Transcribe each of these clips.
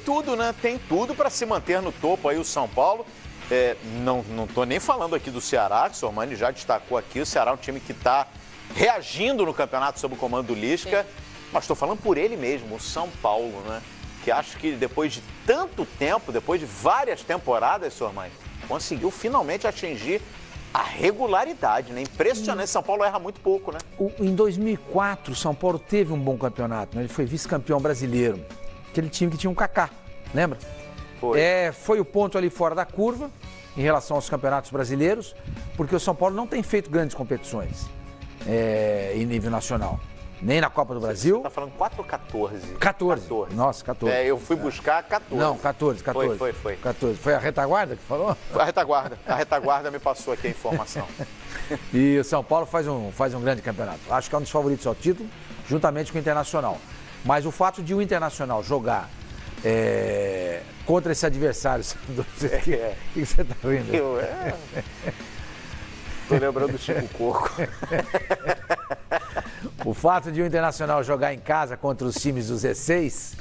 tudo, né? Tem tudo para se manter no topo aí o São Paulo. Não estou nem falando aqui do Ceará, que o Sormani já destacou aqui. O Ceará é um time que está reagindo no campeonato sob o comando do Lisca. Sim. Mas estou falando por ele mesmo, o São Paulo, né? Que acho que depois de tanto tempo, depois de várias temporadas, Sormani, conseguiu finalmente atingir a regularidade, né? Impressionante, São Paulo erra muito pouco, né? Em 2004, o São Paulo teve um bom campeonato, né? Ele foi vice-campeão brasileiro. Aquele time que tinha um Kaká, lembra? Foi o ponto ali fora da curva, em relação aos campeonatos brasileiros, porque o São Paulo não tem feito grandes competições em nível nacional. Nem na Copa do Brasil. Você está falando 4 ou 14? 14. Nossa, 14. Eu fui buscar 14. Não, 14. Foi. 14. Foi a retaguarda que falou? Foi a retaguarda. A retaguarda me passou aqui a informação. E o São Paulo faz um grande campeonato. Acho que é um dos favoritos ao título, juntamente com o Internacional. Mas o fato de o Internacional jogar contra esse adversário... O que você está rindo? Tô lembrando do Chico Coco. O fato de o Internacional jogar em casa contra os times do Z6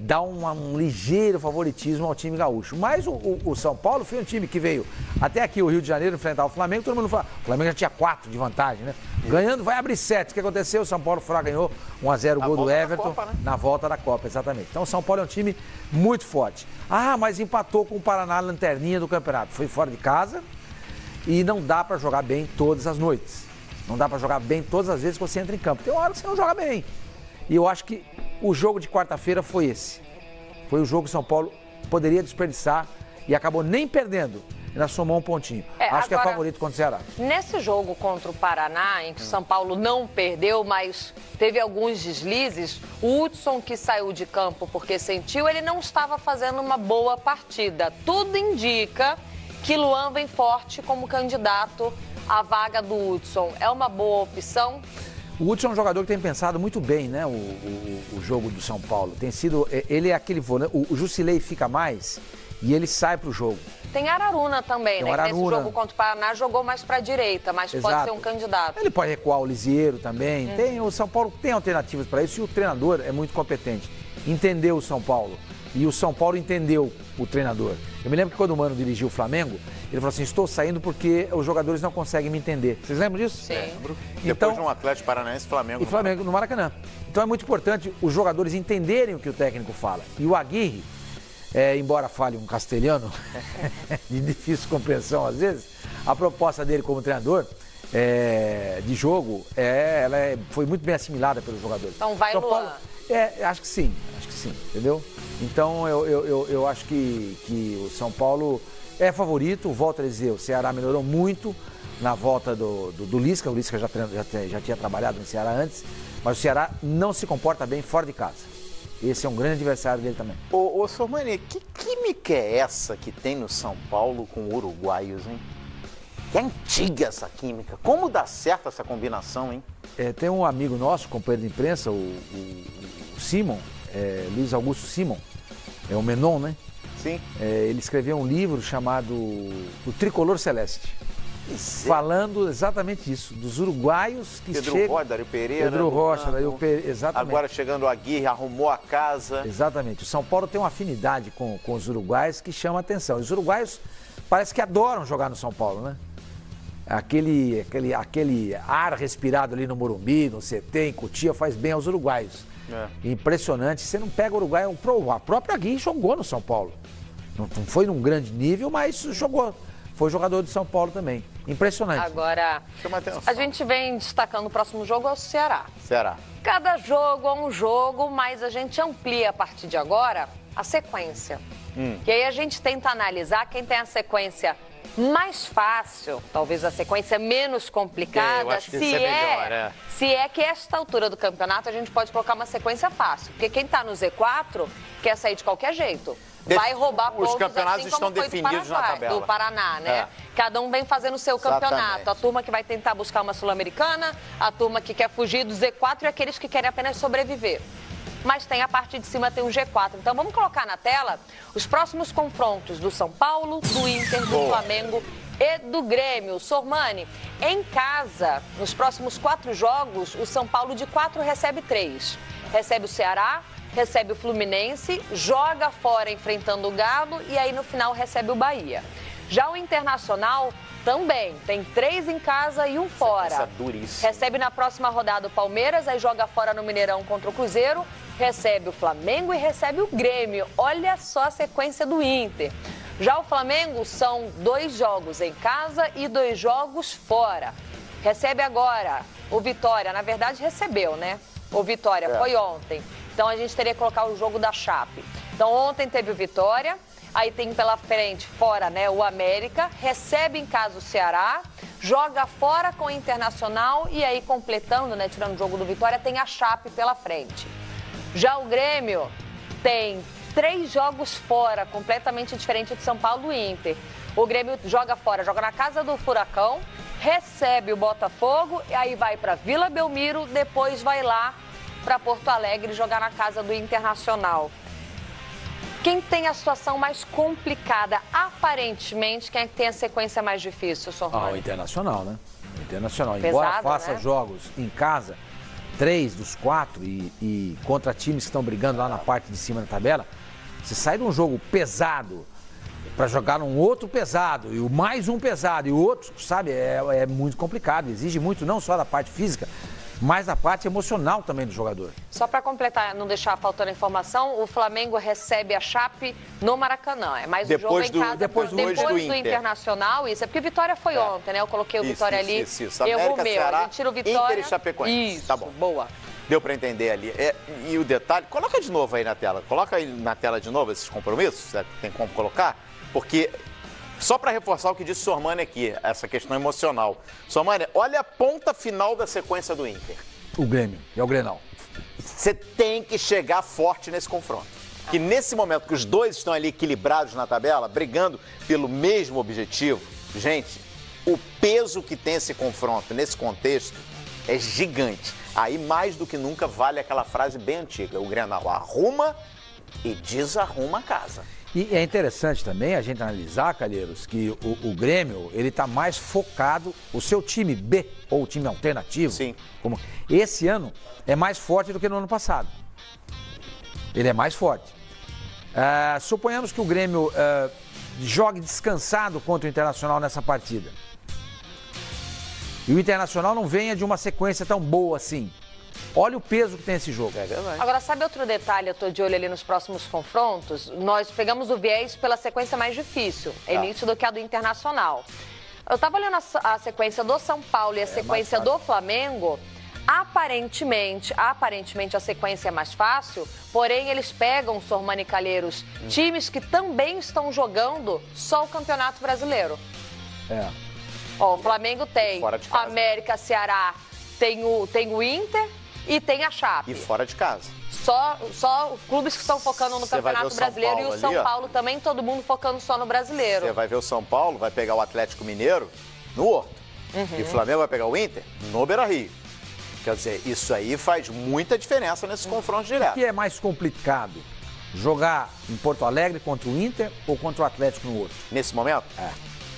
dá um ligeiro favoritismo ao time gaúcho. Mas o São Paulo foi um time que veio até aqui o Rio de Janeiro enfrentar o Flamengo. Todo mundo fala, o Flamengo já tinha 4 de vantagem, né? Ganhando, vai abrir 7. O que aconteceu? O São Paulo foi lá, ganhou 1-0 o gol do Everton Copa, né? Na volta da Copa, exatamente. Então o São Paulo é um time muito forte. Mas empatou com o Paraná, lanterninha do campeonato. Foi fora de casa e não dá para jogar bem todas as noites. Não dá para jogar bem todas as vezes que você entra em campo. Tem uma hora que você não joga bem. E eu acho que o jogo de quarta-feira foi esse. Foi o jogo que o São Paulo poderia desperdiçar e acabou nem perdendo. Ainda somou um pontinho. Acho que é favorito contra o Ceará. Nesse jogo contra o Paraná, em que o São Paulo não perdeu, mas teve alguns deslizes, o Hudson, que saiu de campo porque sentiu, ele não estava fazendo uma boa partida. Tudo indica que Luan vem forte como candidato à vaga do Hudson. É uma boa opção? O Hudson é um jogador que tem pensado muito bem, né? O jogo do São Paulo. Tem sido. Ele é aquele volante. O Jusilei fica mais e ele sai pro jogo. Tem Araruna também, né? Nesse jogo contra o Paraná jogou mais para a direita, mas pode ser um candidato. Ele pode recuar o Lisieiro também. O São Paulo tem alternativas para isso e o treinador é muito competente. Entendeu o São Paulo. E o São Paulo entendeu o treinador. Eu me lembro que quando o Mano dirigiu o Flamengo, ele falou assim, estou saindo porque os jogadores não conseguem me entender. Vocês lembram disso? Sim. Depois de um Atlético Paranaense, Flamengo. E Flamengo no Maracanã. Então é muito importante os jogadores entenderem o que o técnico fala. E o Aguirre, embora fale um castelhano de difícil compreensão às vezes, a proposta dele como treinador de jogo, foi muito bem assimilada pelos jogadores. Então vai, Luan. Acho que sim, entendeu? Então eu acho que o São Paulo é favorito, volto a dizer, o Ceará melhorou muito na volta do Lisca, o Lisca já tinha trabalhado no Ceará antes, mas o Ceará não se comporta bem fora de casa. Esse é um grande adversário dele também. Ô Sormani, que química é essa que tem no São Paulo com uruguaios, hein? Que antiga essa química. Como dá certo essa combinação, hein? Tem um amigo nosso, companheiro de imprensa, o Simon, Luiz Augusto Simon, é o Menon, né? Sim. Ele escreveu um livro chamado O Tricolor Celeste, falando exatamente isso, dos uruguaios que chegam... Dario Pereira. Pedro Rocha, Dario Pereira, exatamente. Agora chegando o Aguirre, arrumou a casa. Exatamente. O São Paulo tem uma afinidade com os uruguaios que chama a atenção. Os uruguaios parece que adoram jogar no São Paulo, né? Aquele ar respirado ali no Morumbi, no CT, em Cotia, faz bem aos uruguaios. Impressionante. Você não pega o Uruguai, a própria Aguirre jogou no São Paulo. Não foi num grande nível, mas jogou. Foi jogador de São Paulo também. Impressionante. Agora, a gente vem destacando o próximo jogo é o Ceará. Cada jogo é um jogo, mas a gente amplia a partir de agora a sequência. E aí a gente tenta analisar quem tem a sequência mais fácil, talvez a sequência menos complicada, eu acho que melhor, se é que esta altura do campeonato a gente pode colocar uma sequência fácil, porque quem está no Z4 quer sair de qualquer jeito. Vai roubar pontos, os campeonatos assim estão como foi definidos na tabela. do Paraná, né? Cada um vem fazendo o seu campeonato. A turma que vai tentar buscar uma Sul-Americana, a turma que quer fugir do Z4 e aqueles que querem apenas sobreviver. Mas tem a parte de cima, tem um G4. Então vamos colocar na tela os próximos confrontos do São Paulo, do Inter, do Flamengo e do Grêmio. Sormani, em casa, nos próximos 4 jogos, o São Paulo de 4 recebe 3. Recebe o Ceará, recebe o Fluminense, joga fora enfrentando o Galo e aí no final recebe o Bahia. Já o Internacional também tem 3 em casa e 1 fora. Recebe na próxima rodada o Palmeiras, aí joga fora no Mineirão contra o Cruzeiro, recebe o Flamengo e recebe o Grêmio. Olha só a sequência do Inter. Já o Flamengo são 2 jogos em casa e 2 jogos fora. Recebe agora o Vitória, na verdade recebeu, né? O Vitória foi ontem. Então a gente teria que colocar o jogo da Chape. Então ontem teve o Vitória. Aí tem pela frente, fora, né, o América, recebe em casa o Ceará, joga fora com o Internacional e aí completando, né, tirando o jogo do Vitória, tem a Chape pela frente. Já o Grêmio tem 3 jogos fora, completamente diferente de São Paulo e Inter. O Grêmio joga fora, joga na casa do Furacão, recebe o Botafogo e aí vai para Vila Belmiro, depois vai lá para Porto Alegre jogar na casa do Internacional. Quem tem a situação mais complicada, aparentemente, quem é que tem a sequência mais difícil, Sormani? O Internacional, né? O Internacional. Pesado, embora faça né? jogos em casa, 3 dos 4 e contra times que estão brigando lá na parte de cima da tabela, você sai de um jogo pesado para jogar num outro pesado, e o mais um pesado, e o outro, sabe, é muito complicado. Exige muito, não só da parte física, mas da parte emocional também do jogador. Só para completar, não deixar faltando informação, o Flamengo recebe a Chape no Maracanã. É mais um jogo em casa depois do Internacional. Isso é porque Vitória foi ontem, né? Eu coloquei o Vitória ali. Isso. Erro meu. A gente tira o Vitória. Inter e Chapecoense. Isso, tá bom. Boa. Deu para entender ali. E o detalhe, coloca de novo aí na tela. Coloca aí na tela de novo esses compromissos, tem como colocar? Porque, só para reforçar o que disse o Sormani aqui, essa questão emocional. Sormani, olha a ponta final da sequência do Inter. O Grêmio, é o Grenal. Você tem que chegar forte nesse confronto. Que nesse momento que os dois estão ali equilibrados na tabela, brigando pelo mesmo objetivo, gente, o peso que tem esse confronto nesse contexto é gigante. Aí, mais do que nunca, vale aquela frase bem antiga. O Grenal arruma e desarruma a casa. E é interessante também a gente analisar, Calheiros, que o Grêmio, ele está mais focado, o seu time B, ou o time alternativo, sim, esse ano é mais forte do que no ano passado. Ele é mais forte. Suponhamos que o Grêmio jogue descansado contra o Internacional nessa partida. E o Internacional não venha de uma sequência tão boa assim. Olha o peso que tem esse jogo. Agora, sabe outro detalhe? Eu tô de olho ali nos próximos confrontos. Nós pegamos o viés pela sequência mais difícil, início do que a do Internacional. Eu tava olhando a sequência do São Paulo e a sequência do Flamengo. Aparentemente a sequência é mais fácil, porém eles pegam, Sormani e Calheiros, times que também estão jogando só o Campeonato Brasileiro. O Flamengo tem América, Ceará, tem o Inter e tem a Chape. E fora de casa. Só clubes que estão focando no Campeonato Brasileiro e o São Paulo também, todo mundo focando só no Brasileiro. Você vai ver o São Paulo, vai pegar o Atlético Mineiro no Horto. E o Flamengo vai pegar o Inter no Beira-Rio. Quer dizer, isso aí faz muita diferença nesses confrontos diretos. O que é mais complicado? Jogar em Porto Alegre contra o Inter ou contra o Atlético no Horto? Nesse momento?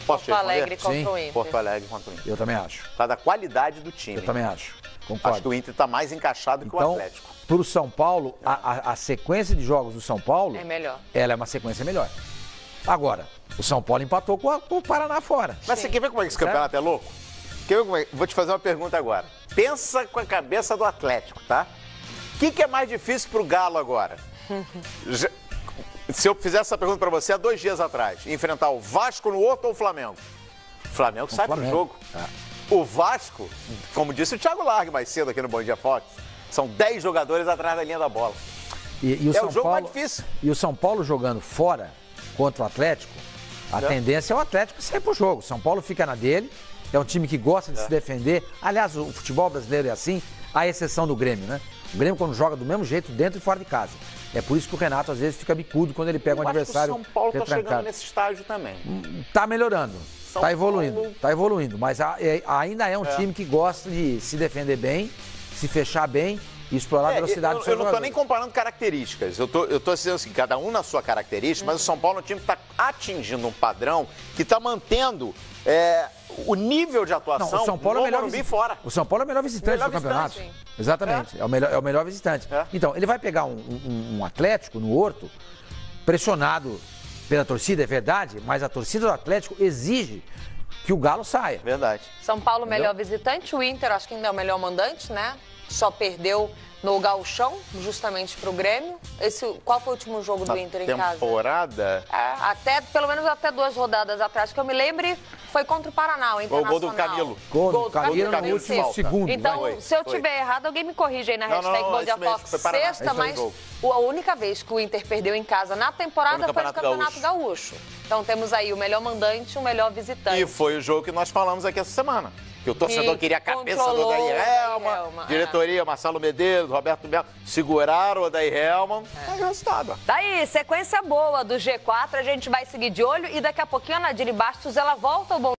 Posso Porto Alegre contra o Inter. Porto Alegre contra o Inter. Eu também acho. Tá da qualidade do time. Eu também acho. Concordo. Acho que o Inter está mais encaixado que o Atlético. Para o São Paulo, a sequência de jogos do São Paulo... É melhor. Ela é uma sequência melhor. Agora, o São Paulo empatou com o Paraná fora. Mas você quer ver como é que esse campeonato é louco? Vou te fazer uma pergunta agora. Pensa com a cabeça do Atlético, tá? O que é mais difícil pro Galo agora? Se eu fizesse essa pergunta para você há 2 dias atrás, enfrentar o Vasco no Horto ou o Flamengo? O Flamengo sai pro jogo. O Vasco, como disse o Thiago Largue mais cedo aqui no Bom Dia Fox, são 10 jogadores atrás da linha da bola. E o São jogo mais difícil. E o São Paulo jogando fora contra o Atlético, a tendência é o Atlético sair pro jogo. São Paulo fica na dele, é um time que gosta de se defender. Aliás, o futebol brasileiro é assim, à exceção do Grêmio, né? O Grêmio quando joga do mesmo jeito, dentro e fora de casa. É por isso que o Renato às vezes fica bicudo quando ele pega um adversário retrancado. O São Paulo está chegando nesse estágio também. Tá melhorando. Tá evoluindo, mas ainda é um time que gosta de se defender bem, se fechar bem e explorar a velocidade do seu jogador. Eu não tô nem comparando características, eu tô dizendo assim, cada um na sua característica, mas o São Paulo é um time que está atingindo um padrão que está mantendo o nível de atuação, não, o São Paulo no é o melhor Morumbi fora. O São Paulo é o melhor visitante do campeonato. Visitante. Exatamente, é o melhor visitante. Então, ele vai pegar um Atlético no Horto, pressionado pela torcida, é verdade, mas a torcida do Atlético exige que o Galo saia. Verdade. São Paulo, melhor visitante, o Inter, acho que ainda é o melhor mandante, né? Só perdeu no Gauchão, justamente pro Grêmio. Qual foi o último jogo do Inter em casa? Temporada? Pelo menos até 2 rodadas atrás, que eu me lembre, foi contra o Paraná, o Internacional. O gol do Camilo. Gol do Camilo no último segundo. Então, se eu tiver errado, alguém me corrige aí na hashtag Gol de Aposta Sexta, mas a única vez que o Inter perdeu em casa na temporada foi no Campeonato Gaúcho. Então temos aí o melhor mandante e o melhor visitante. E foi o jogo que nós falamos aqui essa semana. Que o torcedor queria a cabeça do Odair Hellmann, diretoria, Marcelo Medeiros, Roberto Melo, seguraram o Odair Hellmann. Aí o resultado. Daí, sequência boa do G4, a gente vai seguir de olho e daqui a pouquinho a Nadine Bastos, ela volta ao Bom